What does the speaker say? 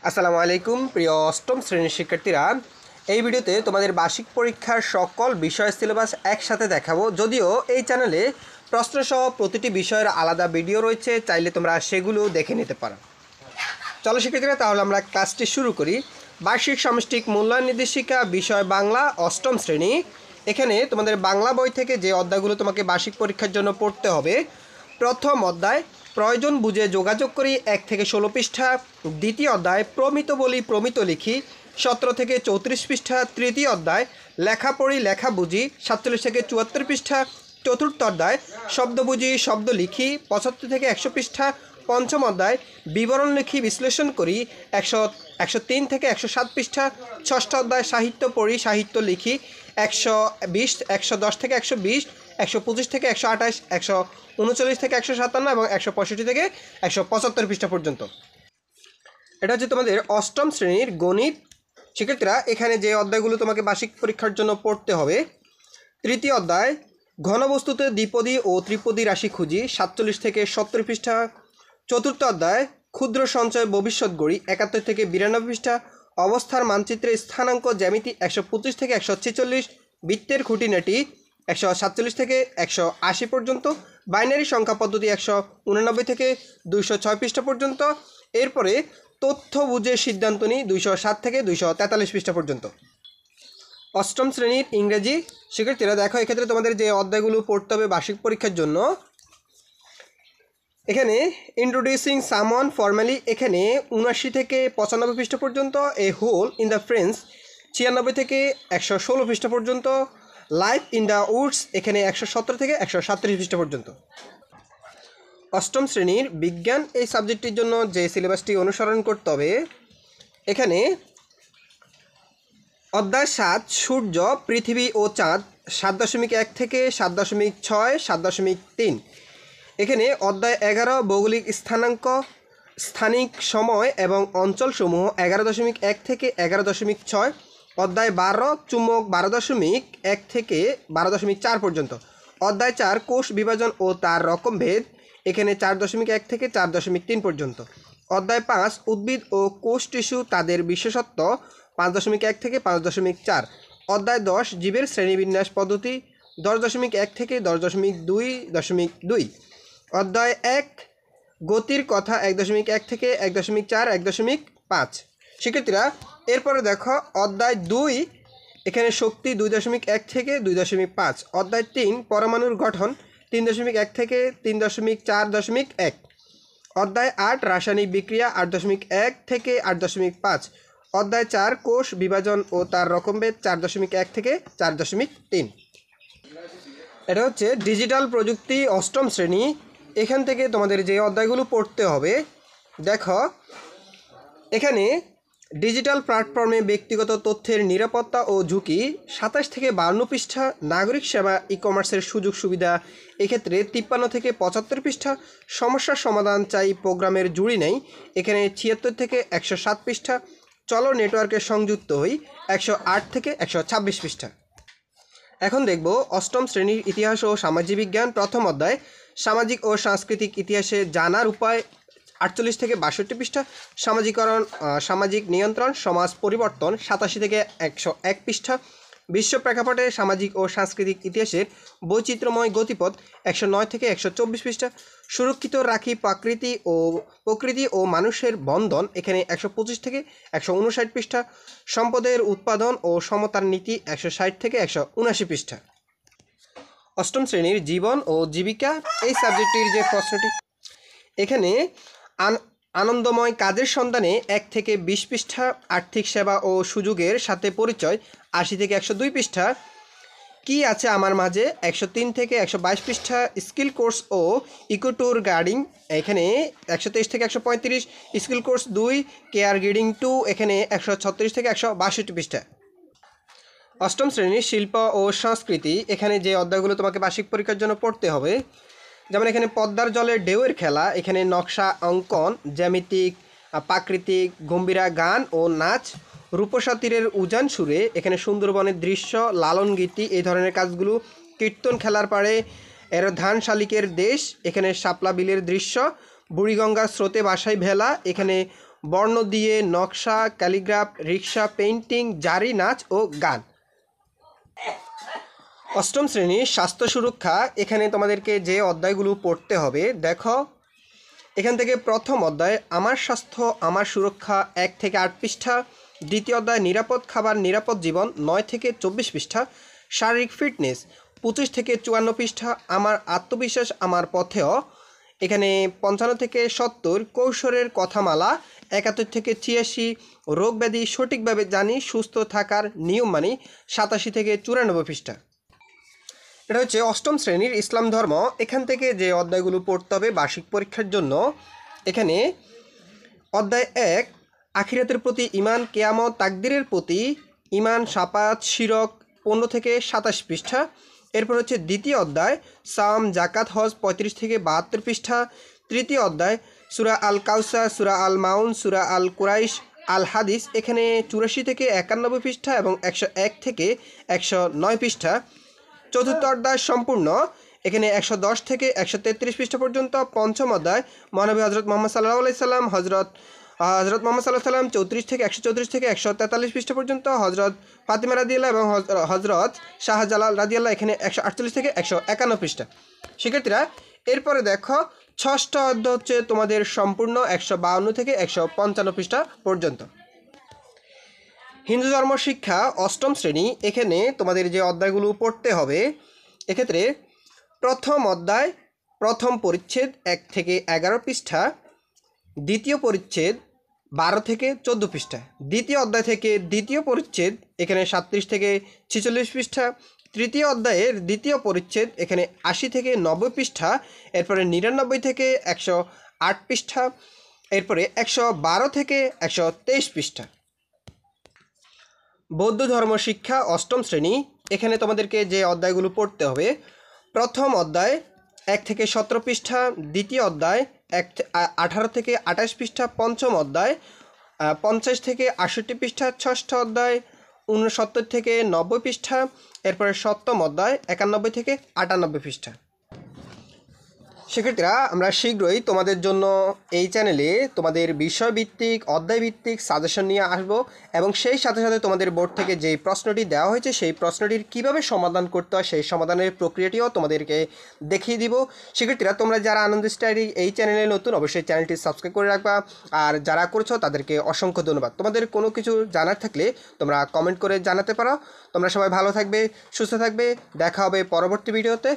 আসসালামু আলাইকুম প্রিয় অষ্টম শ্রেণীর শিক্ষার্থীরা, এই ভিডিওতে তোমাদের বার্ষিক পরীক্ষার সকল বিষয় সিলেবাস একসাথে দেখাবো। যদিও এই চ্যানেলে প্রশ্নসহ প্রতিটি বিষয়ের আলাদা ভিডিও রয়েছে, চাইলে তোমরা সেগুলো দেখে নিতে পারো। চলো শিক্ষার্থীরা, তাহলে আমরা ক্লাসটি শুরু করি। বার্ষিক সামষ্টিক মূল্যায়ন নির্দেশিকা, বিষয় বাংলা, অষ্টম শ্রেণী। এখানে তোমাদের বাংলা বই থেকে যে অধ্যায়গুলো তোমাকে বার্ষিক পরীক্ষার জন্য পড়তে হবে, প্রথম অধ্যায় প্রয়োজন বুঝে যোগাযোগ করি 1 থেকে 16 পৃষ্ঠা। দ্বিতীয় অধ্যায় প্রমিত বলি প্রমিত লিখি 17 থেকে 34 পৃষ্ঠা। তৃতীয় অধ্যায় লেখা পড়ি লেখা বুঝি 47 থেকে 74 পৃষ্ঠা। চতুর্থ অধ্যায় শব্দ বুঝি শব্দ লিখি 75 থেকে 100 পৃষ্ঠা। পঞ্চম অধ্যায় বিবরণ লিখি বিশ্লেষণ করি 103 থেকে 107 পৃষ্ঠা। ষষ্ঠ অধ্যায় সাহিত্য পড়ি সাহিত্য লিখি 120 110 থেকে 120, 125 থেকে 128, 139 থেকে 157 এবং 165 থেকে 175 পৃষ্ঠা পর্যন্ত। এটা হচ্ছে তোমাদের অষ্টম শ্রেণীর গণিত। শিক্ষার্থীরা, এখানে যে অধ্যায়গুলো তোমাকে বার্ষিক পরীক্ষার জন্য পড়তে হবে, তৃতীয় অধ্যায় ঘনবস্তুতে দ্বিপদী ও ত্রিপদী রাশি খুঁজি 47 থেকে 70 পৃষ্ঠা। চতুর্থ অধ্যায় ক্ষুদ্র সঞ্চয় ভবিষ্যৎ গড়ি 71 থেকে 92 পৃষ্ঠা। অবস্থার মানচিত্রে স্থানাঙ্ক জ্যামিতি 125 থেকে 146, বৃত্তের খুঁটিনাটি 147 থেকে 180 পর্যন্ত। বাইনারি সংখ্যা পদ্ধতি 189 থেকে 206 পৃষ্ঠা পর্যন্ত। এরপরে তথ্য বুঝে সিদ্ধান্ত নিই 207 থেকে 243 পৃষ্ঠা পর্যন্ত। অষ্টম শ্রেণীর ইংরেজি। শিক্ষার্থীরা দেখো, এক্ষেত্রে তোমাদের যে অধ্যায়গুলো পড়তে হবে বার্ষিক পরীক্ষার জন্য, এখানে ইন্ট্রোডিউসিং সামওয়ান ফর্মালি এখানে 79 থেকে 95 পৃষ্ঠা পর্যন্ত। এ হোল ইন দ্য ফ্রেন্স 96 থেকে 116 পৃষ্ঠা পর্যন্ত। লাইফ ইন দ্য উডস এখানে 117 থেকে 137 পৃষ্ঠা পর্যন্ত। অষ্টম শ্রেণীর বিজ্ঞান, এই সাবজেক্টটির জন্য যে সিলেবাসটি অনুসরণ করতে হবে, এখানে অধ্যায় 7 সূর্য পৃথিবী ও চাঁদ 7.1 থেকে 7.6, 7.3। এখানে অধ্যায় 11 ভৌগোলিক স্থানাঙ্ক, স্থানিক সময় এবং অঞ্চলসমূহ 11.1 থেকে 11.6। অধ্যায় 12 চুম্বক 12.1 থেকে 12.4 পর্যন্ত। অধ্যায় 4 কোষ বিভাজন ও তার রকমভেদ, এখানে 4.1 থেকে 4.3 পর্যন্ত। অধ্যায় 5 উদ্ভিদ ও কোষ টিস্যু তাদের বিশেষত্ব 5.1 থেকে 5.4। অধ্যায় 10 জীবের শ্রেণীবিন্যাস পদ্ধতি 10.1 থেকে 10.2.2। অধ্যায় 1 গতির কথা 1.1 থেকে 1.4, 1.5। শিক্ষার্থীরা, এরপরে দেখো অধ্যায় 2 এখানে শক্তি 2.1 থেকে 2.5। অধ্যায় 3 পরমাণুর গঠন 3.1 থেকে 3.4.1। অধ্যায় 8 রাসায়নিক বিক্রিয়া 8.1 থেকে 8.5। অধ্যায় 4 কোষ বিভাজন ও তার রকমভেদ 4.1 থেকে 4.3। এটা হচ্ছে ডিজিটাল প্রযুক্তি, অষ্টম শ্রেণী। এখান থেকে তোমাদের যে অধ্যায়গুলো পড়তে হবে, দেখো এখানে ডিজিটাল প্ল্যাটফর্মে ব্যক্তিগত তথ্যের নিরাপত্তা ও ঝুঁকি 27 থেকে 52 পৃষ্ঠা। নাগরিক সেবা ই কমার্সের সুযোগ সুবিধা, এক্ষেত্রে 53 থেকে 75 পৃষ্ঠা। সমস্যার সমাধান চাই প্রোগ্রামের জুড়ি নেই, এখানে 76 থেকে 107 পৃষ্ঠা। চলো নেটওয়ার্কে সংযুক্ত হই 108 থেকে 126 পৃষ্ঠা। এখন দেখব অষ্টম শ্রেণীর ইতিহাস ও সামাজিক বিজ্ঞান। প্রথম অধ্যায় সামাজিক ও সাংস্কৃতিক ইতিহাসে জানার উপায় 48 থেকে 62 পৃষ্ঠা। সামাজিকরণ, সামাজিক নিয়ন্ত্রণ, সমাজ পরিবর্তন 87 থেকে 101 পৃষ্ঠা। বিশ্ব প্রেক্ষাপটে সামাজিক ও সাংস্কৃতিক ইতিহাসের বৈচিত্র্যময় গতিপথ 109 থেকে 124 পৃষ্ঠা। সুরক্ষিত রাখি প্রকৃতি ও মানুষের বন্ধন, এখানে 125 থেকে 159 পৃষ্ঠা। সম্পদের উৎপাদন ও সমতার নীতি 160 থেকে 179 পৃষ্ঠা। অষ্টম শ্রেণীর জীবন ও জীবিকা, এই সাবজেক্টটির যে প্রশ্নটি, এখানে আনন্দময় কাজের সন্ধানে 1 থেকে 20 পৃষ্ঠা। আর্থিক সেবা ও সুযোগের সাথে পরিচয় 80 থেকে 102 পৃষ্ঠা। কি আছে আমার মাঝে 103 থেকে 122 পৃষ্ঠা। স্কিল কোর্স ও ইকো ট্যুর গাইডিং, এখানে 123 থেকে 135। স্কিল কোর্স 2 কেয়ার গিডিং 2, এখানে 136 থেকে 162 পৃষ্ঠা। অষ্টম শ্রেণীর শিল্প ও সংস্কৃতি, এখানে যে অধ্যায়গুলো তোমাকে বার্ষিক পরীক্ষার জন্য পড়তে হবে, যেমন এখানে পদ্মার জলে ঢেউয়ের খেলা, এখানে নকশা অঙ্কন, জ্যামিতিক, প্রাকৃতিক, গম্ভীরা গান ও নাচ, রূপসা তীরের উজান সুরে, এখানে সুন্দরবনের দৃশ্য, লালন গীতি, এই ধরনের কাজগুলো। কীর্তন খেলার পাড়ে এর ধান শালিকের দেশ, এখানে শাপলা বিলের দৃশ্য, বুড়িগঙ্গার স্রোতে ভাসাই ভেলা, এখানে বর্ণ দিয়ে নকশা, ক্যালিগ্রাফ, রিক্সা, পেইন্টিং, জারি, নাচ ও গান। অষ্টম শ্রেণী স্বাস্থ্য সুরক্ষা। এখানে তোমাদেরকে যে অধ্যায়গুলো পড়তে হবে দেখো, এখান থেকে প্রথম অধ্যায় আমার স্বাস্থ্য আমার সুরক্ষা 1 থেকে 8 পৃষ্ঠা। দ্বিতীয় অধ্যায় নিরাপদ খাবার নিরাপদ জীবন 9 থেকে 24 পৃষ্ঠা। শারীরিক ফিটনেস 25 থেকে 54 পৃষ্ঠা। আমার আত্মবিশ্বাস আমার পথেও এখানে 55 থেকে 70। কৌশলের কথামালা 71 থেকে 86। রোগ ব্যাধি সঠিকভাবে জানি সুস্থ থাকার নিয়ম মানি 87 থেকে 94 পৃষ্ঠা। এটা হচ্ছে অষ্টম শ্রেণীর ইসলাম ধর্ম। এখান থেকে যে অধ্যায়গুলো পড়তে হবে বার্ষিক পরীক্ষার জন্য, এখানে অধ্যায় 1 আখিরাতের প্রতি ঈমান, কিয়ামত, তাকদীরের প্রতি ঈমান, শাফাত, শিরক 15 থেকে 27 পৃষ্ঠা। এরপর হচ্ছে দ্বিতীয় অধ্যায় সাম, জাকাত, হজ 35 থেকে 72 পৃষ্ঠা। তৃতীয় অধ্যায় সূরা আল কাউসার, সূরা আল মাউন, সূরা আল কুরাইশ, আল হাদিস এখানে 84 থেকে 91 পৃষ্ঠা এবং 101 থেকে 109 পৃষ্ঠা। চতুর্থ অধ্যায় সম্পূর্ণ, এখানে 110 থেকে 133 পৃষ্ঠা পর্যন্ত। পঞ্চম অধ্যায় মহানবী হজরত মোহাম্মদ সাল্লাল্লাহু আলাইহি সাল্লাম, হজরত মোহাম্মদ সাল্লাল্লাহু আলাইহি সাল্লাম 34 থেকে 134 থেকে 143 পৃষ্ঠা পর্যন্ত। হজরত ফাতিমা রাদিয়াল্লাহু এবং হজরত শাহজালাল রাদিয়াল্লাহু এখানে 148 থেকে 151 পৃষ্ঠা। শিক্ষার্থীরা এরপরে দেখো ষষ্ঠ অধ্যায় হচ্ছে তোমাদের সম্পূর্ণ 152 থেকে 155 পৃষ্ঠা পর্যন্ত। হিন্দু ধর্ম শিক্ষা অষ্টম শ্রেণী। এখানে তোমাদের যে অধ্যায়গুলো পড়তে হবে, এক্ষেত্রে প্রথম অধ্যায় প্রথম পরিচ্ছেদ 1 থেকে 11 পৃষ্ঠা। দ্বিতীয় পরিচ্ছেদ 12 থেকে 14 পৃষ্ঠা। দ্বিতীয় অধ্যায় থেকে দ্বিতীয় পরিচ্ছেদ এখানে 37 থেকে 46 পৃষ্ঠা। তৃতীয় অধ্যায়ের দ্বিতীয় পরিচ্ছেদ এখানে 80 থেকে 90 পৃষ্ঠা। এরপরে 99 থেকে 108 পৃষ্ঠা। এরপরে 112 থেকে 123 পৃষ্ঠা। বৌদ্ধ ধর্ম শিক্ষা অষ্টম শ্রেণী। এখানে তোমাদেরকে যে অধ্যায়গুলো পড়তে হবে, প্রথম অধ্যায় 1 থেকে 17 পৃষ্ঠা। দ্বিতীয় অধ্যায় 18 থেকে 28 পৃষ্ঠা। পঞ্চম অধ্যায় 50 থেকে 68 পৃষ্ঠা। ষষ্ঠ অধ্যায় 69 থেকে 90 পৃষ্ঠা। এরপরে সপ্তম অধ্যায় 91 থেকে 98 পৃষ্ঠা। শিক্ষার্থীরা আমরা শীঘ্রই তোমাদের জন্য এই চ্যানেলে তোমাদের বিষয়ভিত্তিক অধ্যায়ভিত্তিক সাজেশন নিয়ে আসব এবং সেই সাথে সাথে তোমাদের বোর্ড থেকে যে প্রশ্নটি দেওয়া হয়েছে সেই প্রশ্নটির কিভাবে সমাধান করতে হয় সেই সমাধানের প্রক্রিয়াটিও তোমাদেরকে দেখিয়ে দিব। শিক্ষার্থীরা তোমরা যারা আনন্দ স্টাডি এই চ্যানেলে নতুন অবশ্যই চ্যানেলটি সাবস্ক্রাইব করে রাখবা, আর যারা করছো তাদেরকে অসংখ্য ধন্যবাদ। তোমাদের কোনো কিছু জানার থাকলে তোমরা কমেন্ট করে জানাতে পারো। তোমরা সবাই ভালো থাকবে, সুস্থ থাকবে, দেখা হবে পরবর্তী ভিডিওতে।